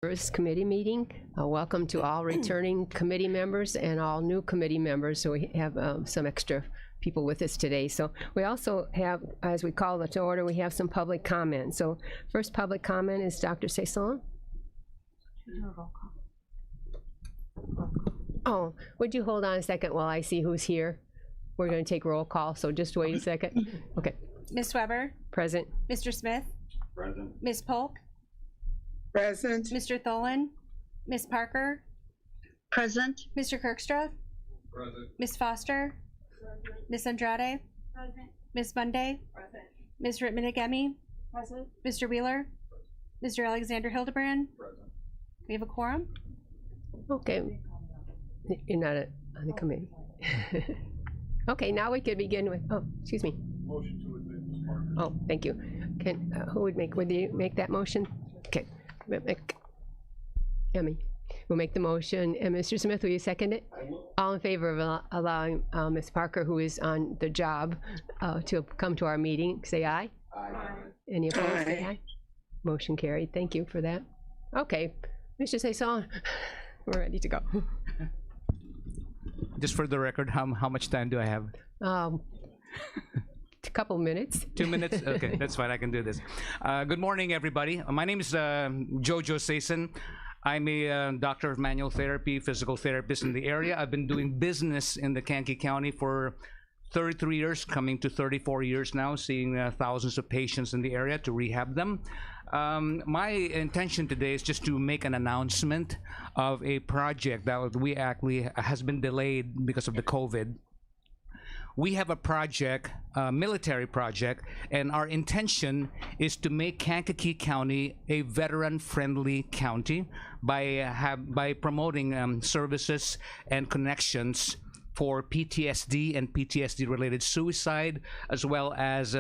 First committee meeting. Welcome to all returning committee members and all new committee members. So we have some extra people with us today. So we also have, as we call it to order, we have some public comment. So first public comment is Dr. Saison. Oh, would you hold on a second while I see who's here? We're going to take roll call, so just wait a second. Okay. Ms. Weber? Present. Mr. Smith? Present. Ms. Polk? Present. Mr. Tholen? Ms. Parker? Present. Mr. Kirkstra? Present. Ms. Foster? Ms. Andrade? Present. Ms. Monday? Present. Ms. Rittman-Agemi? Present. Mr. Wheeler? Mr. Alexander Hildebrand? Present. We have a quorum? Okay. You're not on the committee. Okay, now we can begin with, oh, excuse me. Motion to admit Ms. Parker. Oh, thank you. Can, who would you make that motion? Okay. Emmy will make the motion. And Mr. Smith, will you second it? I will. All in favor of allowing Ms. Parker, who is on the job, to come to our meeting, say aye. Aye. Any opposed, say aye. Motion carried. Thank you for that. Okay, Mr. Saison, we're ready to go. Just for the record, how much time do I have? A couple minutes. 2 minutes? Okay, that's fine. I can do this. Good morning, everybody. My name is Jojo Saison. I'm a doctor of manual therapy, physical therapist in the area. I've been doing business in the Kankakee County for 33 years, coming to 34 years now, seeing thousands of patients in the area to rehab them. My intention today is just to make an announcement of a project that we actually has been delayed because of the COVID. We have a project, a military project, and our intention is to make Kankakee County a veteran-friendly county by promoting services and connections for PTSD and PTSD-related suicide, as well as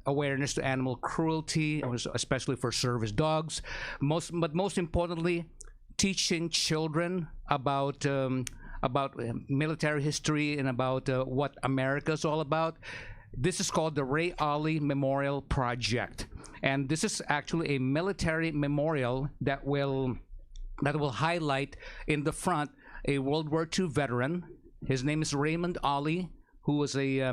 awareness to animal cruelty, especially for service dogs. But most importantly, teaching children about military history and about what America is all about. This is called the Ray Ollie Memorial Project, and this is actually a military memorial that will highlight in the front a World War II veteran. His name is Raymond Ollie, who was a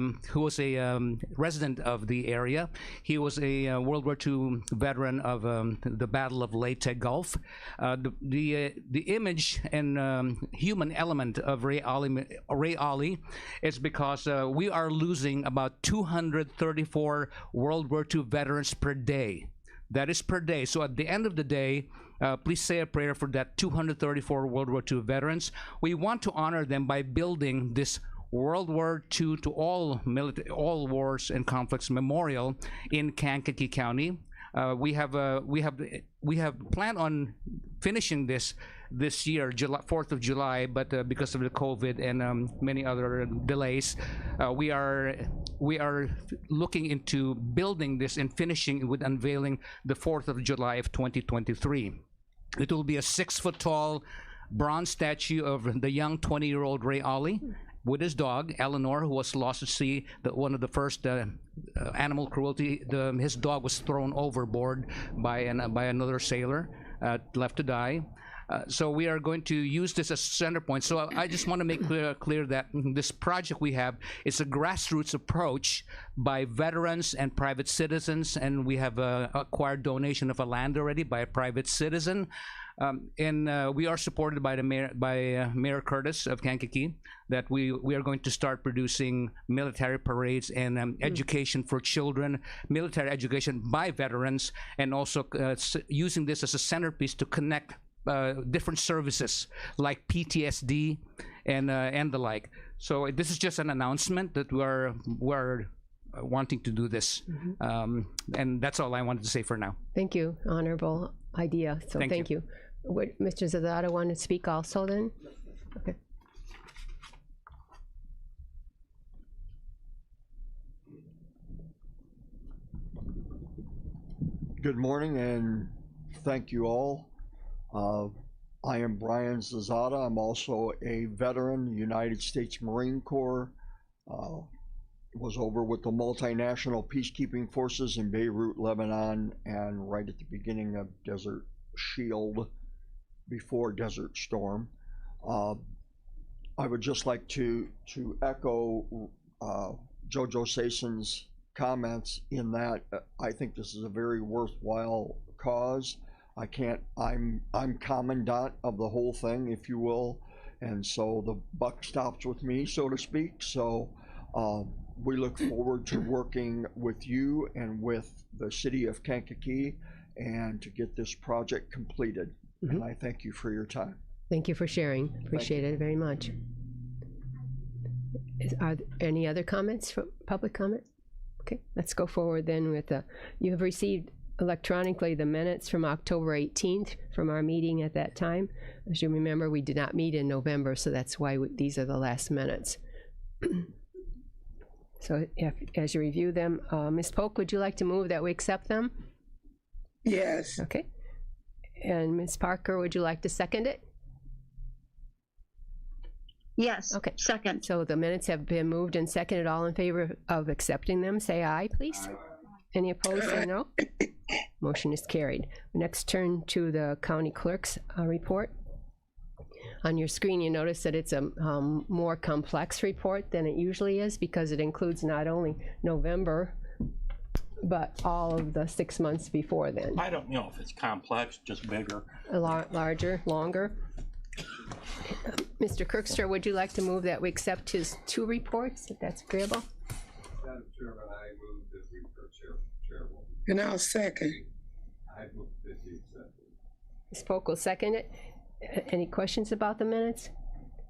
resident of the area. He was a World War II veteran of the Battle of Leyte Gulf. The image and human element of Ray Ollie is because we are losing about 234 World War II veterans per day. That is per day. So at the end of the day, please say a prayer for that 234 World War II veterans. We want to honor them by building this World War II to all wars and conflicts memorial in Kankakee County. We have planned on finishing this year, 4th of July, but because of the COVID and many other delays, we are looking into building this and finishing with unveiling the 4th of July of 2023. It will be a 6-foot-tall bronze statue of the young 20-year-old Ray Ollie with his dog, Eleanor, who was lost at sea. One of the first animal cruelty. His dog was thrown overboard by another sailor, left to die. So we are going to use this as a center point. So I just want to make clear that this project we have is a grassroots approach by veterans and private citizens, and we have acquired donation of a land already by a private citizen. And we are supported by Mayor Curtis of Kankakee, that we are going to start producing military parades and education for children, military education by veterans, and also using this as a centerpiece to connect different services like PTSD and the like. So this is just an announcement that we're wanting to do this, and that's all I wanted to say for now. Thank you, honorable idea. So thank you. Would Mr. Zazada want to speak also then? Okay. Good morning and thank you all. I am Brian Zazada. I'm also a veteran, United States Marine Corps. Was over with the multinational peacekeeping forces in Beirut, Lebanon, and right at the beginning of Desert Shield before Desert Storm. I would just like to echo Jojo Sason's comments in that I think this is a very worthwhile cause. I'm commandant of the whole thing, if you will, and so the buck stops with me, so to speak. So we look forward to working with you and with the city of Kankakee and to get this project completed. And I thank you for your time. Thank you for sharing. Appreciate it very much. Are there any other comments, from public comment? Okay, let's go forward then with you have received electronically the minutes from October 18th from our meeting at that time. As you remember, we did not meet in November, so that's why these are the last minutes. So as you review them, Ms. Polk, would you like to move that we accept them? Yes. Okay. And Ms. Parker, would you like to second it? Yes. Okay. Second. So the minutes have been moved and seconded. All in favor of accepting them, say aye, please. Any opposed, say no. Motion is carried. Next, turn to the county clerk's report. On your screen, you notice that it's a more complex report than it usually is because it includes not only November, but all of the 6 months before then. I don't know if it's complex, just bigger. A lot larger, longer. Mr. Kirkster, would you like to move that we accept his 2 reports, if that's agreeable? Madam Chairman, I move that we, Chairwoman, And I'll second. I move that we accept it. Ms. Polk will second it. Any questions about the minutes?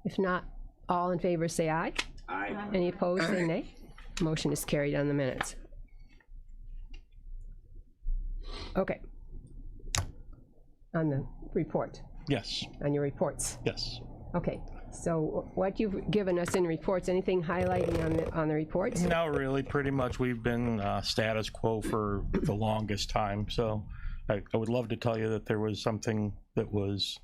If not, all in favor say aye. Aye. Any opposed, say nay. Motion is carried on the minutes. Okay. On the report, Yes, on your reports. yes. Okay, so what you've given us in reports, anything highlighting on the reports? No, really, pretty much we've been status quo for the longest time. So I would love to tell you that there was something that was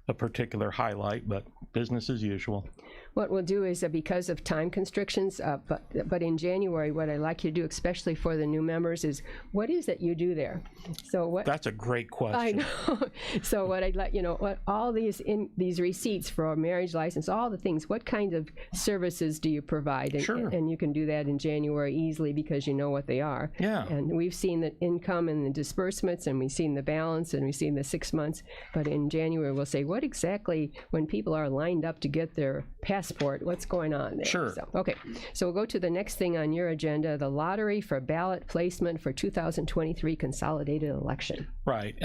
a particular highlight, but business as usual. What we'll do is, because of time constrictions, but in January, what I'd like you to do, especially for the new members, is what is it you do there? So what? That's a great question. I know. So what I'd let you know, what all these receipts for a marriage license, all the things, what kind of services do you provide? And, Sure. And you can do that in January easily because you know what they are. Yeah. And we've seen the income and the disbursements, and we've seen the balance, and we've seen the 6 months. But in January, we'll say, what exactly, when people are lined up to get their passport, what's going on there? Sure. So, okay, so we'll go to the next thing on your agenda, the lottery for ballot placement for 2023 consolidated election. Right.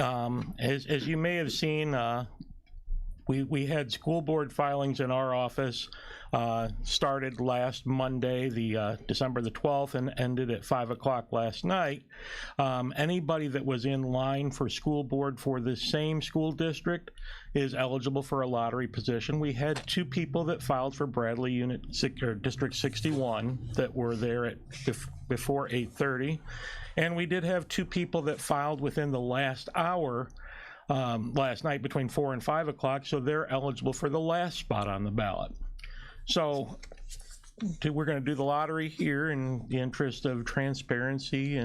As you may have seen, we had school board filings in our office, started last Monday, the December the 12th, and ended at 5 o'clock last night. Anybody that was in line for school board for the same school district is eligible for a lottery position. We had 2 people that filed for Bradley Unit 6, or District 61 that were there at before 8:30, and we did have 2 people that filed within the last hour last night between 4 and 5 o'clock, so they're eligible for the last spot on the ballot. So we're going to do the lottery here in the interest of transparency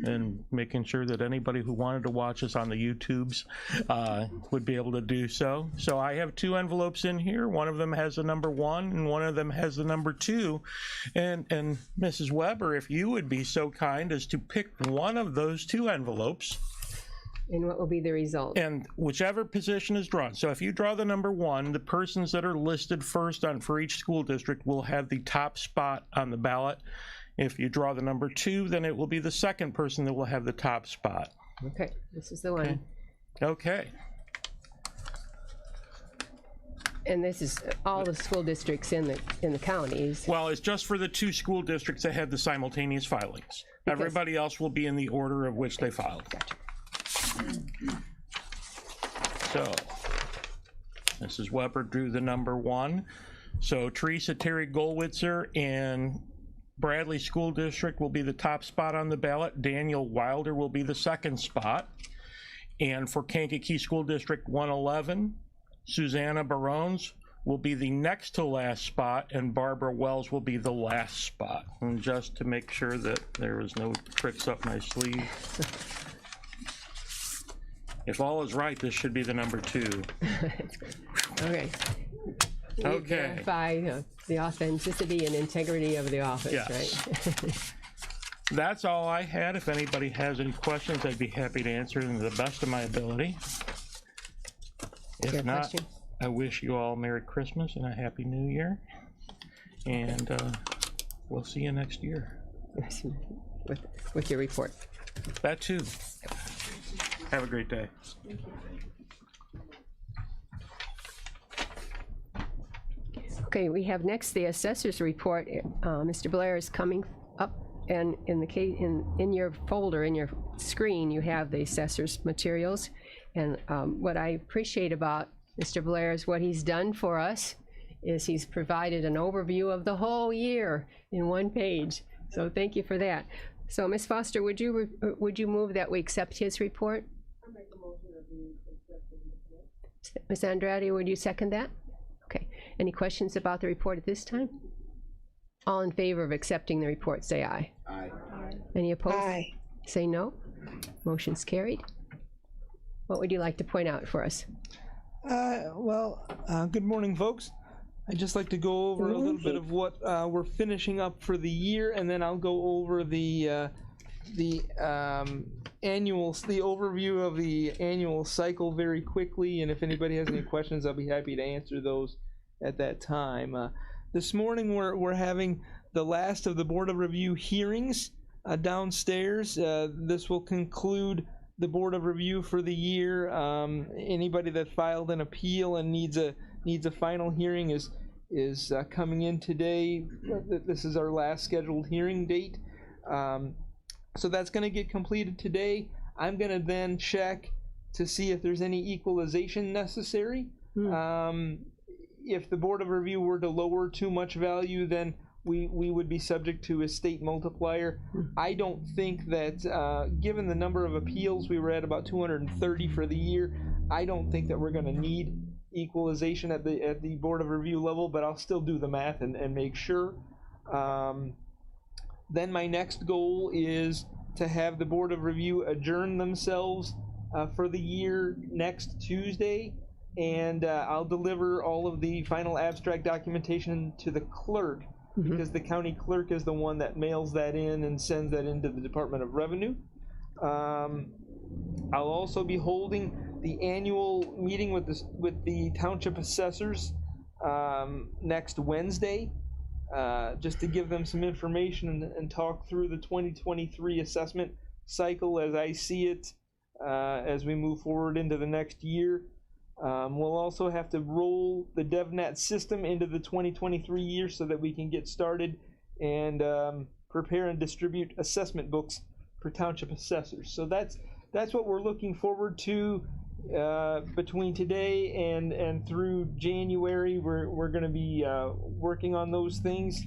and making sure that anybody who wanted to watch us on the YouTubes would be able to do so. So I have 2 envelopes in here. One of them has the number 1 and one of them has the number 2. And Mrs. Weber, if you would be so kind as to pick one of those 2 envelopes. And what will be the result? And whichever position is drawn. So if you draw the number 1, the persons that are listed first for each school district will have the top spot on the ballot. If you draw the number 2, then it will be the second person that will have the top spot. Okay, this is the one. Okay. And this is all the school districts in the counties. Well, it's just for the 2 school districts that had the simultaneous filings. Everybody else will be in the order of which they filed. Gotcha. So, Mrs. Weber drew the number 1. So Teresa Terry Goldwitzer in Bradley School District will be the top spot on the ballot. Daniel Wilder will be the second spot. And for Kankakee School District 111, Susanna Barones will be the next to last spot, and Barbara Wells will be the last spot. And just to make sure that there was no tricks up my sleeve, If all is right, this should be the number 2. Okay. We Okay. verify the authenticity and integrity of the office, Yes. right? That's all I had. If anybody has any questions, I'd be happy to answer them to the best of my ability. Your If not, question? I wish you all Merry Christmas and a Happy New Year. And we'll see you next year. With your report. That too. Have a great day. Okay, we have next the assessor's report. Mr. Blair is coming up, and in your folder, in your screen, you have the assessor's materials. And what I appreciate about Mr. Blair is what he's done for us is he's provided an overview of the whole year in one page. So thank you for that. So Ms. Foster, would you move that we accept his report? I'll make a motion that we accept the report. Ms. Andrade, would you second that? Okay. Any questions about the report at this time? All in favor of accepting the report, say aye. Aye. Any opposed? Aye. Say no. Motion's carried. What would you like to point out for us? Good morning, folks. I'd just like to go over a little bit of what we're finishing up for the year, and then I'll go over the overview of the annual cycle very quickly, and if anybody has any questions, I'll be happy to answer those at that time. This morning we're having the last of the Board of Review hearings downstairs. This will conclude the Board of Review for the year. Anybody that filed an appeal and needs a final hearing is coming in today. This is our last scheduled hearing date. So that's going to get completed today. I'm going to then check to see if there's any equalization necessary. If the Board of Review were to lower too much value, then we would be subject to a state multiplier. I don't think that, given the number of appeals, we were at about 230 for the year. I don't think that we're going to need equalization at the Board of Review level, but I'll still do the math and make sure. Then my next goal is to have the Board of Review adjourn themselves for the year next Tuesday, and I'll deliver all of the final abstract documentation to the clerk, because the county clerk is the one that mails that in and sends that into the Department of Revenue. I'll also be holding the annual meeting with the township assessors next Wednesday, just to give them some information and talk through the 2023 assessment cycle as I see it as we move forward into the next year. We'll also have to roll the DevNet system into the 2023 year so that we can get started and prepare and distribute assessment books for township assessors. So that's what we're looking forward to between today and through January. We're going to be working on those things.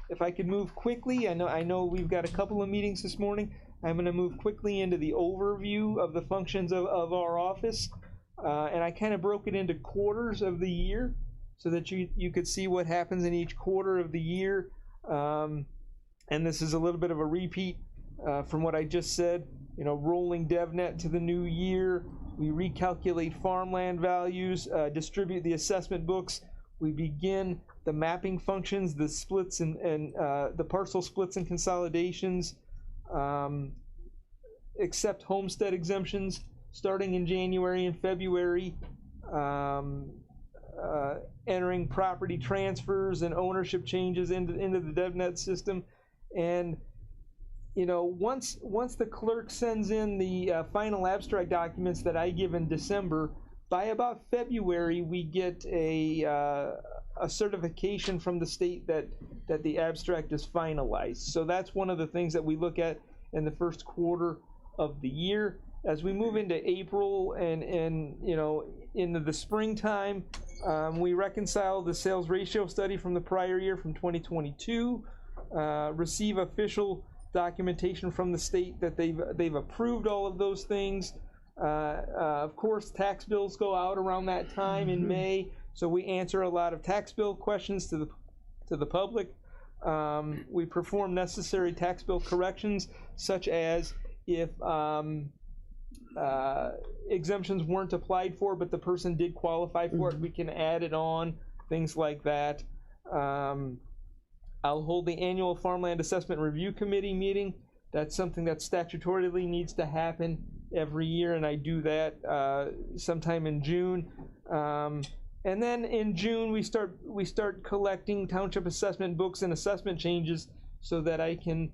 If I could move quickly, I know we've got a couple of meetings this morning. I'm going to move quickly into the overview of the functions of our office. And I kind of broke it into quarters of the year so that you could see what happens in each quarter of the year. And this is a little bit of a repeat from what I just said. Rolling DevNet to the new year. We recalculate farmland values, distribute the assessment books. We begin the mapping functions, the splits and the parcel splits and consolidations, accept homestead exemptions starting in January and February, entering property transfers and ownership changes into the DevNet system. And once the clerk sends in the final abstract documents that I give in December, by about February we get a certification from the state that the abstract is finalized. So that's one of the things that we look at in the first quarter of the year. As we move into April and into the springtime, we reconcile the sales ratio study from the prior year, from 2022, receive official documentation from the state that they've approved all of those things. Of course, tax bills go out around that time in May, so we answer a lot of tax bill questions to the public. We perform necessary tax bill corrections, such as if exemptions weren't applied for, but the person did qualify for it, we can add it on, things like that. I'll hold the annual Farmland Assessment Review Committee meeting. That's something that statutorily needs to happen every year, and I do that sometime in June. And then in June we start collecting township assessment books and assessment changes so that I can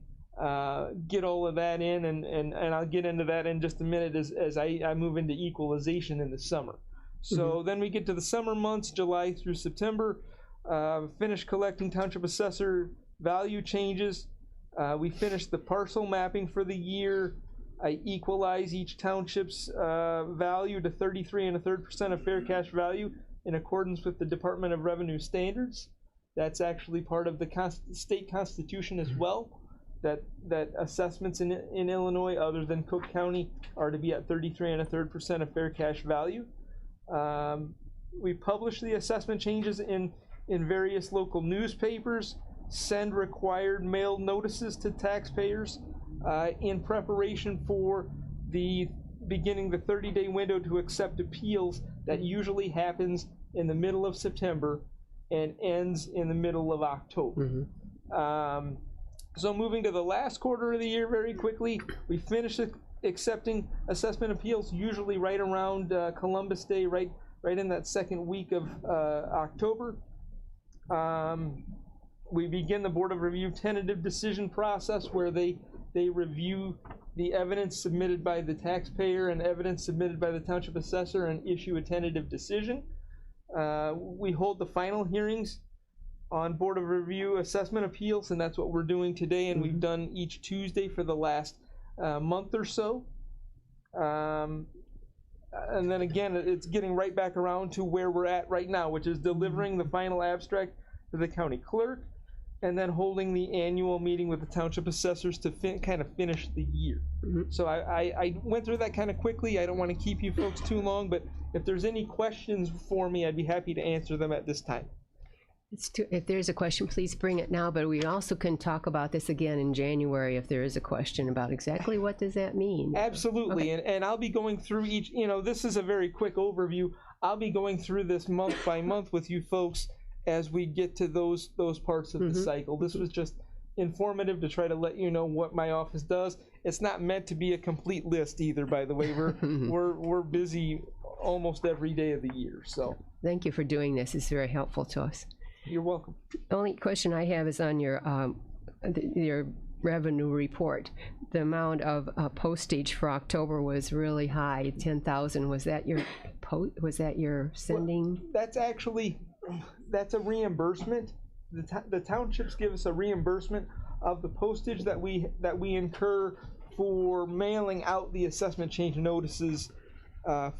get all of that in, and I'll get into that in just a minute as I move into equalization in the summer. So then we get to the summer months, July through September, finish collecting township assessor value changes. We finish the parcel mapping for the year. I equalize each township's value to 33 1/3% of fair cash value in accordance with the Department of Revenue standards. That's actually part of the state constitution as well, that assessments in Illinois other than Cook County are to be at 33 1/3% of fair cash value. We publish the assessment changes in various local newspapers, send required mailed notices to taxpayers in preparation for beginning the 30-day window to accept appeals that usually happens in the middle of September and ends in the middle of October. So moving to the last quarter of the year very quickly, we finish accepting assessment appeals usually right around Columbus Day, right in that second week of October. We begin the Board of Review tentative decision process where they review the evidence submitted by the taxpayer and evidence submitted by the township assessor and issue a tentative decision. We hold the final hearings on Board of Review assessment appeals, and that's what we're doing today, and we've done each Tuesday for the last month or so. And then again, it's getting right back around to where we're at right now, which is delivering the final abstract to the county clerk, and then holding the annual meeting with the township assessors to kind of finish the year. So I went through that kind of quickly. I don't want to keep you folks too long, but if there's any questions for me, I'd be happy to answer them at this time. If there's a question, please bring it now, but we also can talk about this again in January if there is a question about exactly what does that mean. Absolutely, Okay. and I'll be going through each, this is a very quick overview. I'll be going through this month by month with you folks as we get to those parts of the cycle. This was just informative to try to let you know what my office does. It's not meant to be a complete list either, by the way. We're busy almost every day of the year. So Thank you for doing this. It's very helpful to us. you're welcome. The only question I have is on your revenue report. The amount of postage for October was really high, 10,000. Was that your sending? That's a reimbursement. The townships give us a reimbursement of the postage that we incur for mailing out the assessment change notices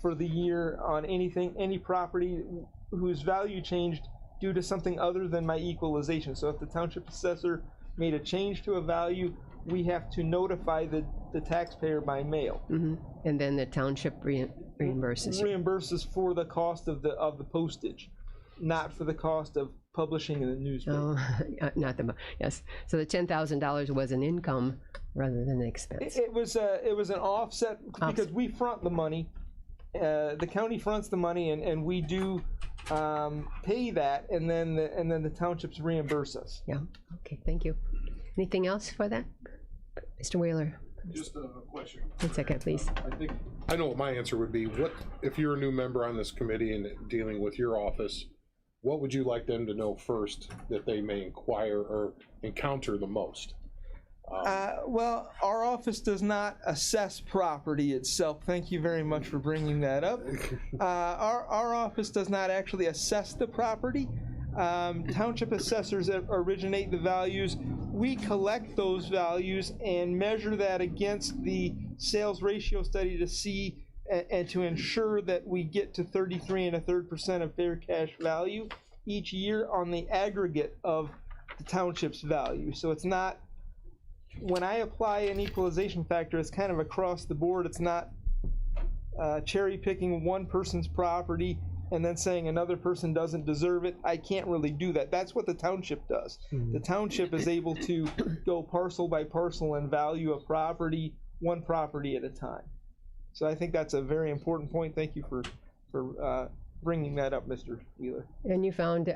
for the year on any property whose value changed due to something other than my equalization. So if the township assessor made a change to a value, we have to notify the taxpayer by mail. And then the township reimburses you. Reimburses for the cost of the postage, not for the cost of publishing in the newspaper. Yes. So the $10,000 was an income rather than an expense. It was an offset because we front the money. The county fronts the money, and we do pay that, and then the townships reimburse us. Yeah. Okay. Thank you. Anything else for that, Mr. Wheeler? Just a question. 1 second, please. I know what my answer would be. What if you're a new member on this committee and dealing with your office? What would you like them to know first that they may inquire or encounter the most? Well, our office does not assess property itself. Thank you very much for bringing that up. Our office does not actually assess the property. Township assessors originate the values. We collect those values and measure that against the sales ratio study to see and to ensure that we get to 33 1/3% of fair cash value each year on the aggregate of the township's value. So it's not, when I apply an equalization factor, it's kind of across the board. It's not cherry picking one person's property and then saying another person doesn't deserve it. I can't really do that. That's what the township does. The township is able to go parcel by parcel and value a property, one property at a time. So I think that's a very important point. Thank you for bringing that up, Mr. Wheeler. And you found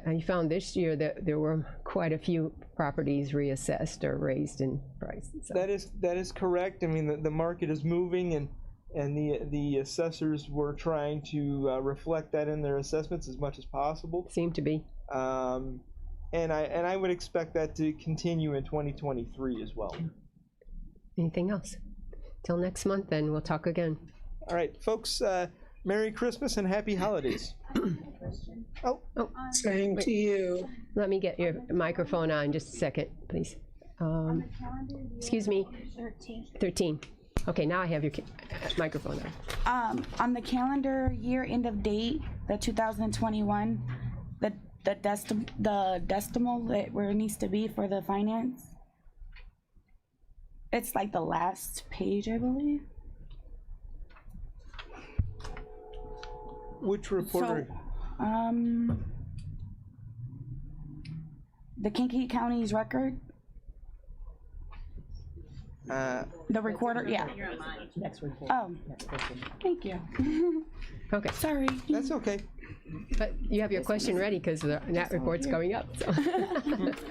this year that there were quite a few properties reassessed or raised in price. So. That is correct. I mean, the market is moving, and the assessors were trying to reflect that in their assessments as much as possible. Seem to be. And I would expect that to continue in 2023 as well. Anything else? Till next month, then we'll talk again. All right, folks. Merry Christmas and Happy Holidays. Same to you. Let me get your microphone on just a second, please. Excuse me. 13. Okay, now I have your microphone on. On the calendar year end of date, the 2021, the decimal that where it needs to be for the finance, it's like the last page, I believe. Which reporter? So, the Kankakee County's record. The recorder, yeah. Oh, thank you. Okay. Sorry. That's okay. But you have your question ready because that report's going up. So.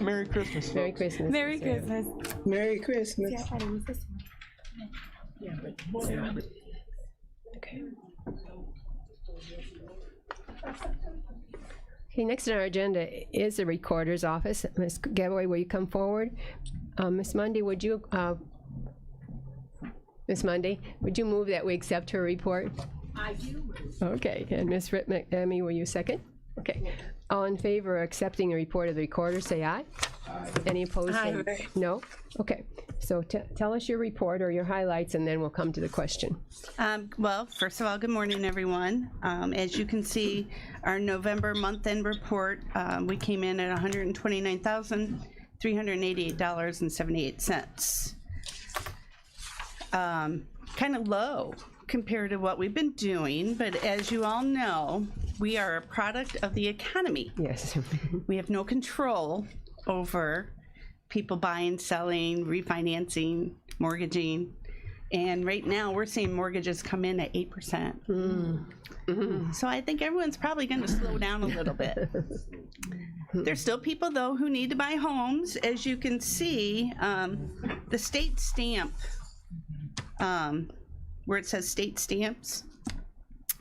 Merry Christmas. Merry Christmas. Merry Christmas. Merry Christmas. Yeah, I thought it was this one. Okay. Okay, next on our agenda is the recorder's office. Ms. Gabboy, will you come forward? Ms. Mundy, would you, Ms. Mundy, would you move that we accept her report? I do. Okay, and Ms. McEmmy, will you second? Okay. All in favor of accepting the report of the recorder, say aye. Any opposed? Aye. Say no. Okay. So tell us your report or your highlights, and then we'll come to the question. Well, first of all, good morning, everyone. As you can see, our November month-end report, we came in at $129,388.78. Kind of low compared to what we've been doing, but as you all know, we are a product of the economy. Yes. We have no control over people buying, selling, refinancing, mortgaging. And right now we're seeing mortgages come in at 8%. Mm-hmm. So I think everyone's probably going to slow down a little bit. There's still people though who need to buy homes. As you can see, the state stamp, where it says state stamps,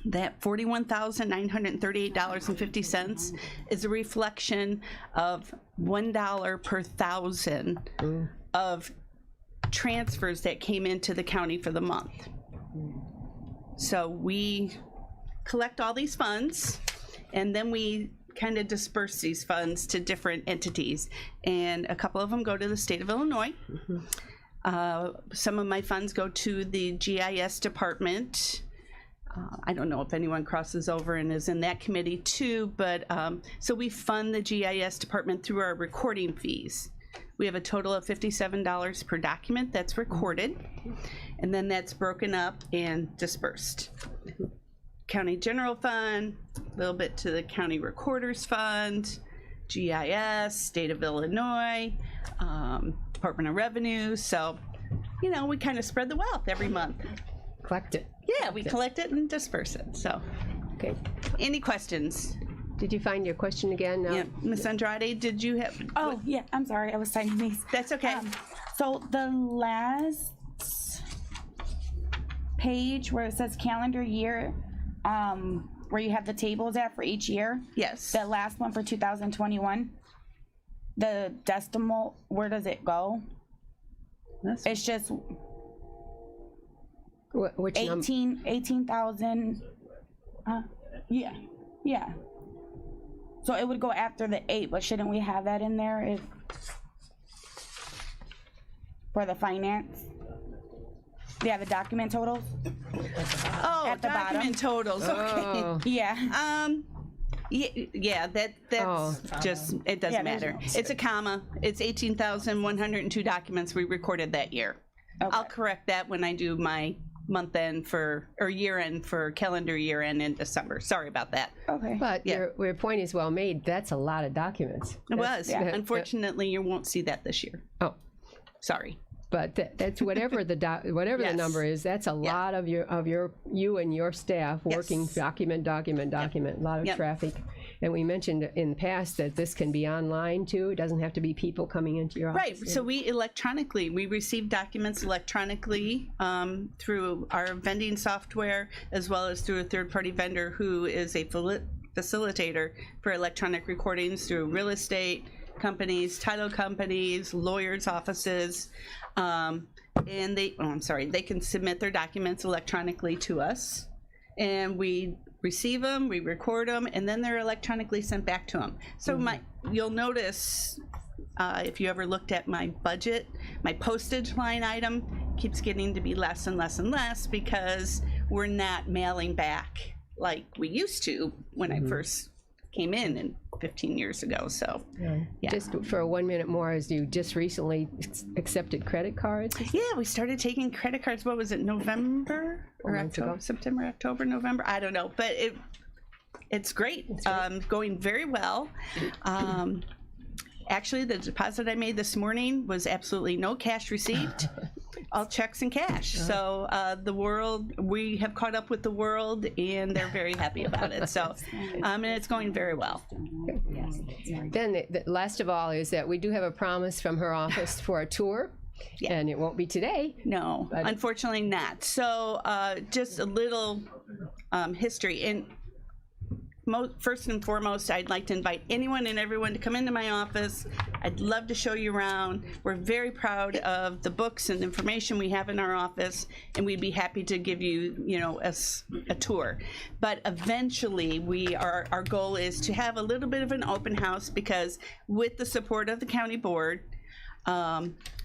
that $41,938.50 is a reflection of $1 per thousand of transfers that came into the county for the month. So we collect all these funds, and then we kind of disperse these funds to different entities, and a couple of them go to the state of Illinois. Some of my funds go to the GIS department. I don't know if anyone crosses over and is in that committee too, but so we fund the GIS department through our recording fees. We have a total of $57 per document that's recorded, and then that's broken up and dispersed. County General Fund, a little bit to the County Recorder's Fund, GIS, State of Illinois, Department of Revenue. So, you know, we kind of spread the wealth every month. Collect it. Yeah, we collect it and disperse it. So, okay. Any questions? Did you find your question again? Yeah, Ms. Andrade, did you have? Oh, yeah, I'm sorry, I was signing these. That's okay. So the last page where it says calendar year, where you have the tables at for each year. Yes. The last one for 2021, the decimal, where does it go? It's just which 18,000. Yeah. So it would go after the 8, but shouldn't we have that in there if for the finance? Yeah, the document totals. Oh, at the document totals. Okay. Oh. Yeah. Yeah, that's just, it doesn't matter. It's a comma. It's 18,102 documents we recorded that year. Okay. I'll correct that when I do my month end or year end for calendar year end in December. Sorry about that. Okay. But your point is well made. That's a lot of documents. It was. Yeah. Unfortunately, you won't see that this year. Oh. Sorry. But that's whatever the whatever the Yes. number is. That's a lot of you and your staff working Yes. document. A lot of Yep. traffic. And we mentioned in the past that this can be online too. It doesn't have to be people coming into your Right, office. so we receive documents electronically through our vending software, as well as through a third-party vendor who is a facilitator for electronic recordings through real estate companies, title companies, lawyers' offices, and they can submit their documents electronically to us, and we receive them, we record them, and then they're electronically sent back to them. So you'll notice if you ever looked at my budget, my postage line item keeps getting to be less and less and less because we're not mailing back like we used to when I first came in 15 years ago. So yeah. Just for 1 minute more, as you just recently accepted credit cards. Yeah, we started taking credit cards. What was it, November or months ago. October, September, October, November? I don't know, but it's great. Going very well. Actually, the deposit I made this morning was absolutely no cash received, all checks and cash. So we have caught up with the world, and they're very happy about it. So, and it's going very well. Then the last of all is that we do have a promise from her office for a tour. Yeah. And it won't be today. No, But- unfortunately not. So just a little history. And first and foremost, I'd like to invite anyone and everyone to come into my office. I'd love to show you around. We're very proud of the books and information we have in our office, and we'd be happy to give you, a tour. But eventually, our goal is to have a little bit of an open house, because with the support of the county board,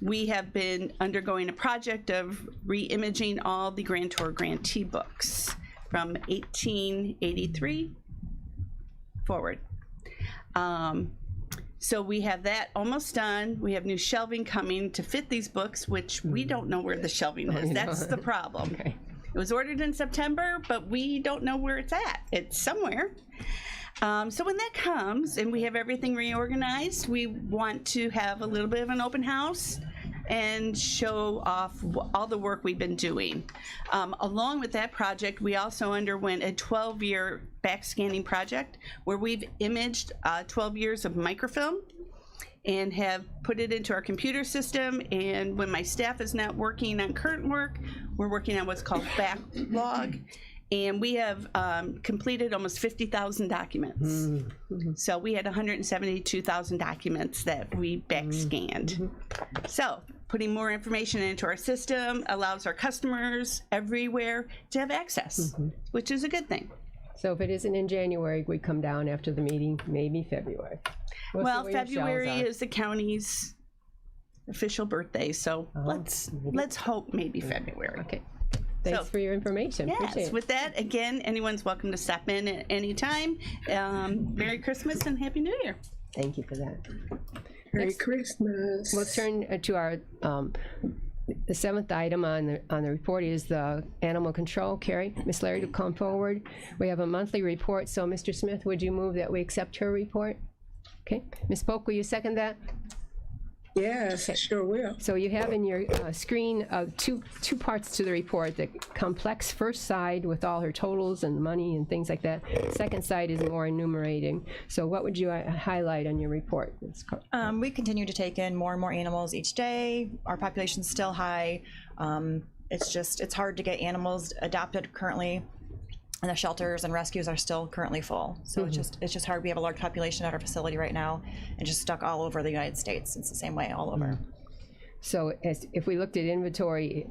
we have been undergoing a project of re-imaging all the Grand Tour grantee books from 1883 forward. So we have that almost done. We have new shelving coming to fit these books, which we don't know where the shelving is. That's the problem. Okay. It was ordered in September, but we don't know where it's at. It's somewhere. So when that comes and we have everything reorganized, we want to have a little bit of an open house and show off all the work we've been doing. Along with that project, we also underwent a 12-year backscanning project where we've imaged 12 years of microfilm and have put it into our computer system. And when my staff is not working on current work, we're working on what's called backlog. And we have completed almost 50,000 documents. So we had 172,000 documents that we backscanned. So putting more information into our system allows our customers everywhere to have access, which is a good thing. So if it isn't in January, we come down after the meeting, maybe February. We'll see Well, where your February shelves are. is the county's official birthday, so let's hope maybe February. Okay. Thanks for your information. Appreciate Yes, it. with that, again, anyone's welcome to stop in at any time. Merry Christmas and Happy New Year. Thank you for that. Merry Christmas. We'll turn to our the seventh item on the report is the animal control. Carrie, Miss Larry, to come forward. We have a monthly report. So, Mr. Smith, would you move that we accept her report? Okay. Ms. Polk, will you second that? Yes, sure will. So you have in your screen two parts to the report. The complex first side with all her totals and money and things like that. Second side is more enumerating. So what would you highlight on your report? We continue to take in more and more animals each day. Our population's still high. It's hard to get animals adopted currently. And the shelters and rescues are still currently full. So it's just hard. We have a large population at our facility right now and just stuck all over the United States. It's the same way all over. So if we looked at inventory,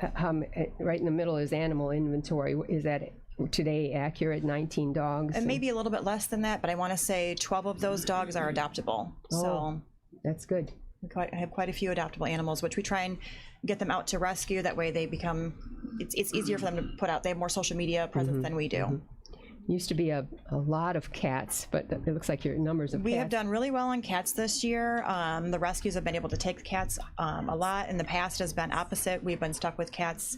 right in the middle is animal inventory. Is that today accurate, 19 dogs? And maybe a little bit less than that, but I want to say 12 of those dogs are adoptable. So that's good. I have quite a few adoptable animals, which we try and get them out to rescue. That way they become, it's easier for them to put out. They have more social media presence than we do. Used to be a lot of cats, but it looks like your numbers of We cats. have done really well on cats this year. The rescues have been able to take the cats a lot. In the past has been opposite. We've been stuck with cats.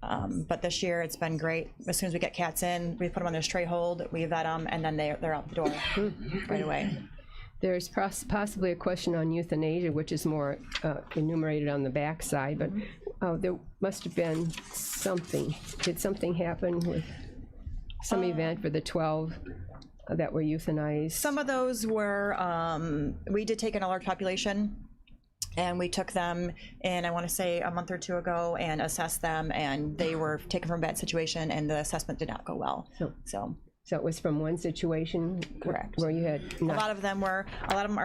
But this year it's been great. As soon as we get cats in, we put them on their stray hold, we vet them, and then they're out the door right away. There's possibly a question on euthanasia, which is more enumerated on the back side, but there must have been something. Did something happen with some event for the 12 that were euthanized? Some of those were, we did take in a large population, and we took them in, I want to say, a month or two ago, and assessed them, and they were taken from a bad situation, and the assessment did not go well. So it was from one situation? Correct. Where you had A lot of them are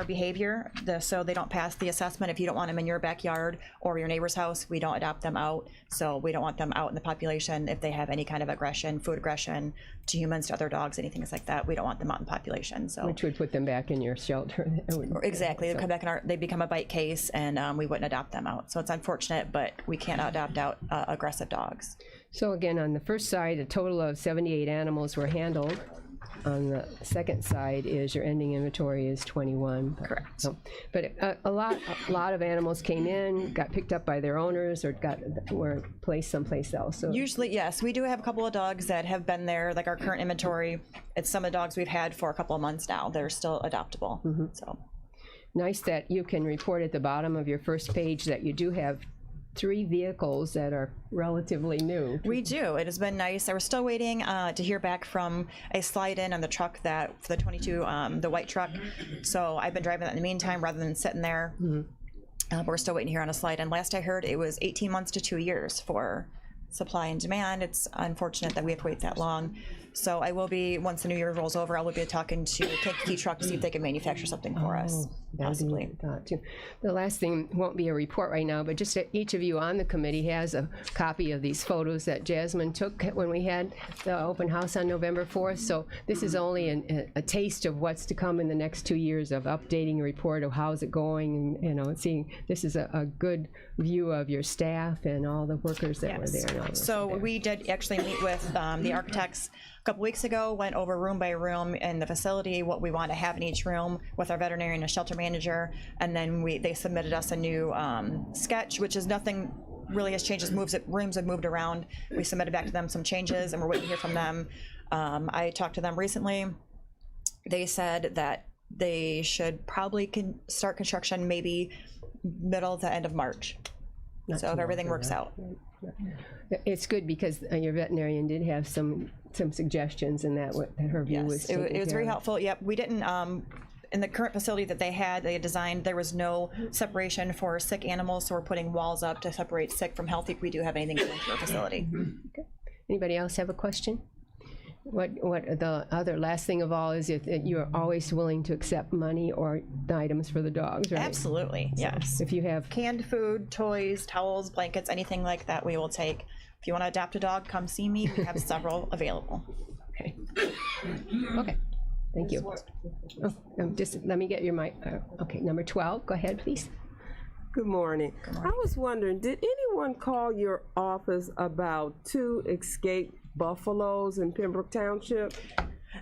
behavior, so they don't pass the assessment. If you don't want them in your backyard or your neighbor's house, we don't adopt them out. So we don't want them out in the population if they have any kind of aggression, food aggression to humans, to other dogs, anything like that. We don't want them out in population. So which would put them back in your shelter. Exactly. They come back they become a bite case, and we wouldn't adopt them out. So it's unfortunate, but we can't adopt out aggressive dogs. So again, on the first side, a total of 78 animals were handled. On the second side is your ending inventory is 21. Correct. So, but a lot of animals came in, got picked up by their owners, or were placed someplace else. So usually, yes, we do have a couple of dogs that have been there. Like our current inventory, it's some of the dogs we've had for a couple of months now. They're still adoptable. So nice that you can report at the bottom of your first page that you do have 3 vehicles that are relatively new. We do. It has been nice. We're still waiting to hear back from a slide-in on the truck for the 22, the white truck. So I've been driving that in the meantime rather than sitting there. But we're still waiting to hear on a slide-in. Last I heard, it was 18 months to 2 years for supply and demand. It's unfortunate that we have to wait that long. So I will be, once the new year rolls over, I will be talking to Kankakee Truck to see if they can manufacture something for us, possibly. The last thing won't be a report right now, but just that each of you on the committee has a copy of these photos that Jasmine took when we had the open house on November 4th. So this is only a taste of what's to come in the next 2 years of updating a report of how's it going, and seeing this is a good view of your staff and all the workers that were there. So we did actually meet with the architects a couple weeks ago, went over room by room in the facility, what we want to have in each room with our veterinarian and shelter manager, and then they submitted us a new sketch, which is nothing really has changed. Rooms have moved around. We submitted back to them some changes, and we're waiting to hear from them. I talked to them recently. They said that they should probably start construction maybe middle to end of March. So if everything works out. It's good because your veterinarian did have some suggestions, and that her view was. It was very helpful. Yep, we didn't. In the current facility that they had designed, there was no separation for sick animals, so we're putting walls up to separate sick from healthy if we do have anything going to our facility. Okay. Anybody else have a question? What the other last thing of all is that you are always willing to accept money or items for the dogs, right? Absolutely, yes. If you have canned food, toys, towels, blankets, anything like that, we will take. If you want to adopt a dog, come see me. We have several available. Okay. Okay. Thank you. Just let me get your mic. Okay, number 12. Go ahead, please. Good morning. I was wondering, did anyone call your office about 2 escaped buffaloes in Pembroke Township?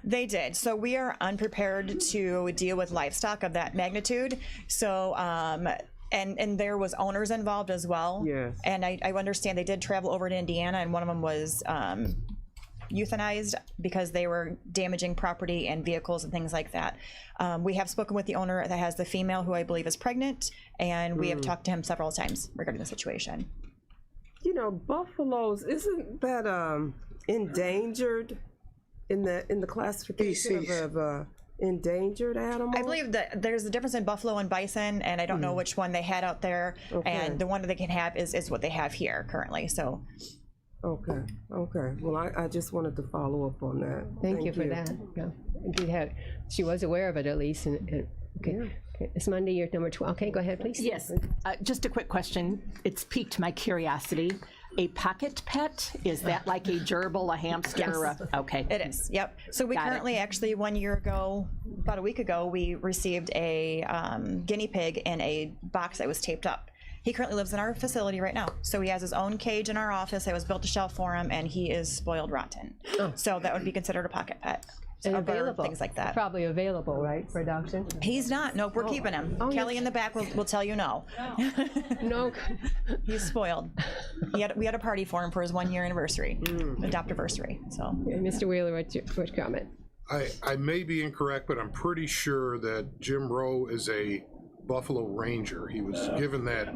They did. So we are unprepared to deal with livestock of that magnitude. So, and there was owners involved as well. Yes. And I understand they did travel over to Indiana, and one of them was euthanized because they were damaging property and vehicles and things like that. We have spoken with the owner that has the female, who I believe is pregnant, and we have talked to him several times regarding the situation. You know, buffaloes, isn't that endangered in the classification of endangered animal? I believe that there's a difference in buffalo and bison, and I don't know which one they had out there. Okay. And the one that they can have is what they have here currently. So. Okay. Well, I just wanted to follow up on that. Thank you for that. Yeah. She was aware of it at least. Okay. Yeah. Okay. It's Monday, you're number 12. Okay, go ahead, please. Yes. Just a quick question. It's piqued my curiosity. A pocket pet, is that like a gerbil, a hamster? Yes. Okay. It is, yep. So we currently, actually 1 year ago, about a week ago, we received a guinea pig in a box that was taped up. He currently lives in our facility right now. So he has his own cage in our office that was built to shelf for him, and he is spoiled rotten. Oh. So that would be considered a pocket pet. And available. Things like that. Probably available, right, for adoption? He's not. Nope, we're keeping him. Kelly in the back will tell you no. No. He's spoiled. We had a party for him for his 1 year anniversary, adoptiversary. So. Okay, Mr. Wheeler, what's your comment? I may be incorrect, but I'm pretty sure that Jim Rowe is a Buffalo Ranger. He was given that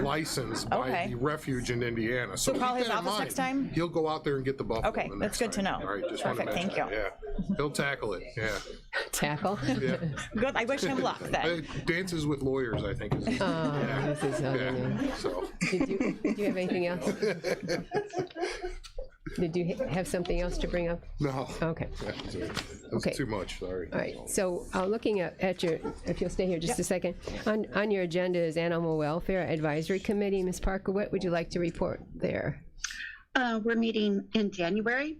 license by the refuge in Indiana. So call keep his that in office mind. next time? He'll go out there and get the buffalo. Okay, the that's next good to time. know. All right, just wanted to Perfect, mention thank you. that. Yeah, he'll tackle it. Yeah. Tackle? Yeah. Good, I wish him luck then. Dances with lawyers, I think. Is his This is So. Did you have anything else? Did you have something else to bring up? No. Okay. That's Okay. too much. Sorry. All right, so looking at your, if you'll stay here just a second, on your agenda is Animal Welfare Advisory Committee. Ms. Parker, what would you like to report there? We're meeting in January,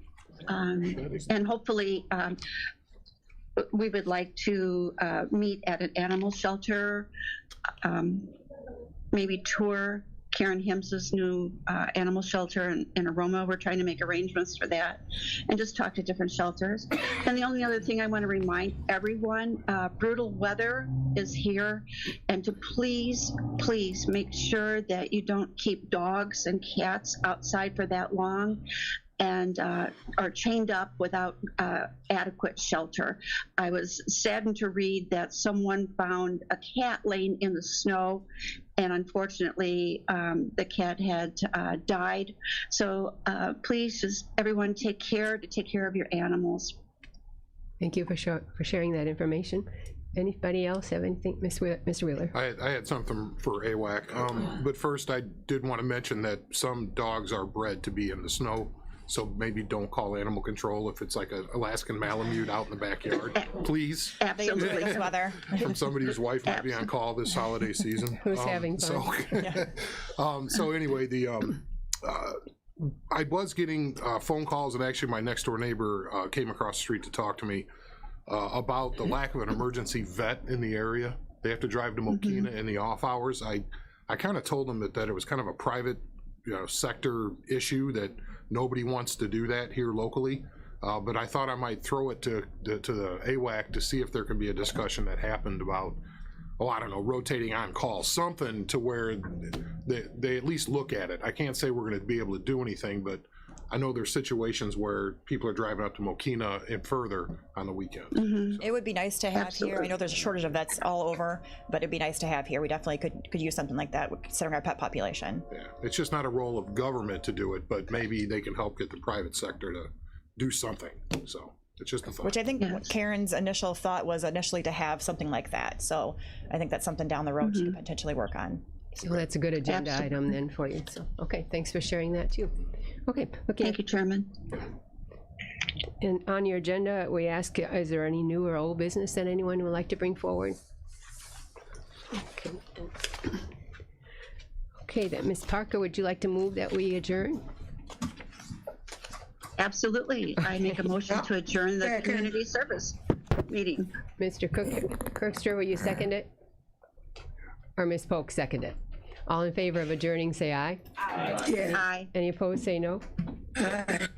and hopefully we would like to meet at an animal shelter, maybe tour Karen Hims's new animal shelter in Aroma. We're trying to make arrangements for that and just talk to different shelters. And the only other thing I want to remind everyone, brutal weather is here, and to please make sure that you don't keep dogs and cats outside for that long and are chained up without adequate shelter. I was saddened to read that someone found a cat laying in the snow, and unfortunately the cat had died. So please just everyone take care of your animals. Thank you for sharing that information. Anybody else have anything? Mr. Wheeler? I had something for AWAC, but first I did want to mention that some dogs are bred to be in the snow. So maybe don't call animal control if it's like an Alaskan Malamute out in the backyard, please. Absolutely. This weather. From somebody whose wife might be on call this holiday season. Who's having fun. So anyway, I was getting phone calls, and actually my next door neighbor came across the street to talk to me about the lack of an emergency vet in the area. They have to drive to Mokina in the off hours. I kind of told them that it was kind of a private sector issue, that nobody wants to do that here locally, but I thought I might throw it to the AWAC to see if there can be a discussion that happened about, I don't know, rotating on call, something to where they at least look at it. I can't say we're going to be able to do anything, but I know there's situations where people are driving up to Mokina and further on the weekend. So. It would be nice to have here. I know there's a shortage of vets all over, but it'd be nice to have here. We definitely could use something like that considering our pet population. Yeah, it's just not a role of government to do it, but maybe they can help get the private sector to do something. So it's just a thought. Which I think Karen's initial thought was initially to have something like that. So I think that's something down the road she could potentially work on. So that's a good agenda item then for you. So, okay, thanks for sharing that too. Okay. Thank you, Chairman. And on your agenda, we ask, is there any new or old business that anyone would like to bring forward? Okay, then, Ms. Parker, would you like to move that we adjourn? Absolutely. I make a motion to adjourn the community service meeting. Mr. Kirkster, will you second it? Or Ms. Polk second it? All in favor of adjourning, say aye. Aye. Any opposed, say no.